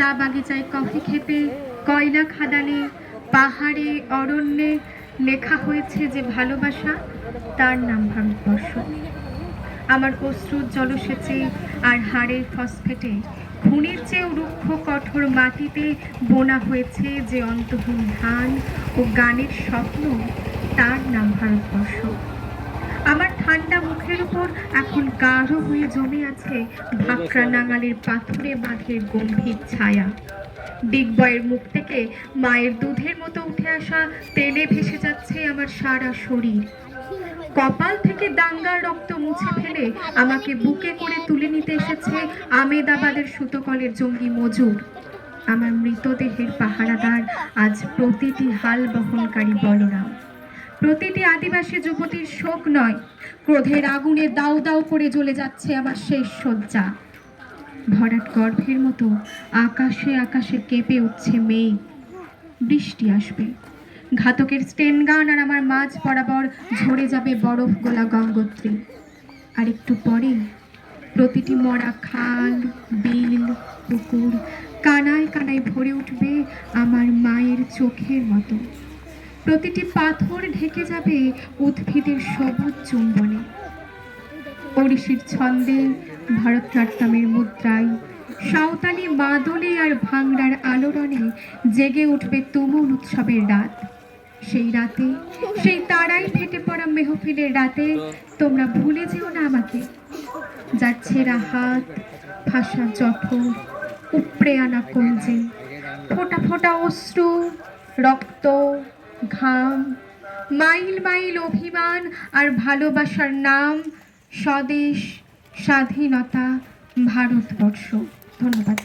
চা বাগিচায় কফি খেতে, কয়লা খাদানে, পাহাড়ে, অরণ্যে লেখা হয়েছে যে ভালোবাসা, তার নাম ভারতবর্ষ। আমার অশ্রুর জলসেচে আর হাড়ের ফসফেটে খুনের চেয়েও রুক্ষ কঠোর মাটিতে বোনা হয়েছে যে অন্তহীন ধান ও গানের স্বপ্ন, তার নাম ভারতবর্ষ। আমার ঠান্ডা মুখের উপর এখন গাঢ় হয়ে জমে আছে ভাকরা নাঙালের পাথুরে বাঁধের গম্ভীর ছায়া। ডিগবয়ের মুখ থেকে মায়ের দুধের মতো উঠে আসা তেলে ভেসে যাচ্ছে আমার সারা শরীর। কপাল থেকে দাঙ্গার রক্ত মুছে ফেলে আমাকে বুকে করে তুলে নিতে এসেছে আমেদাবাদের সুতোকলের জঙ্গি মজুর। আমার মৃতদেহের পাহারাদার আজ প্রতিটি হাল বহনকারী বলরাম। প্রতিটি আদিবাসী যুবতীর শোক নয়, ক্রোধের আগুনে দাউ দাউ করে জ্বলে যাচ্ছে আমার শেষ শয্যা। ভরাট গর্ভের মতো আকাশে আকাশে কেঁপে উঠছে মেঘ। বৃষ্টি আসবে, ঘাতকের স্টেন গান আর আমার মাঝ বরাবর ঝরে যাবে বরফ গোলা গঙ্গোত্রী। আর একটু পরে প্রতিটি মরা খাল, বিল, পুকুর কানায় কানায় ভরে উঠবে আমার মায়ের চোখের মতো। প্রতিটি পাথর ঢেকে যাবে উদ্ভিদের সবুজ চুম্বনে। ওড়িশির ছন্দে, ভরতনাট্যমের মুদ্রায়, সাঁওতালি মাদলে আর ভাংড়ার আলোড়নে জেগে উঠবে তুমুল উৎসবের রাত। সেই রাতে, সেই তারাই ফেটে পড়া মেহফিলের রাতে তোমরা ভুলে যেও না আমাকে। যার ছেঁড়া হাত, ভাষা জঠর, উপড়ে আনা কঞ্জে, ফোঁটা ফোঁটা অশ্রু, রক্ত, ঘাম, মাইল মাইল অভিমান আর ভালোবাসার নাম স্বদেশ, স্বাধীনতা, ভারতবর্ষ। ধন্যবাদ।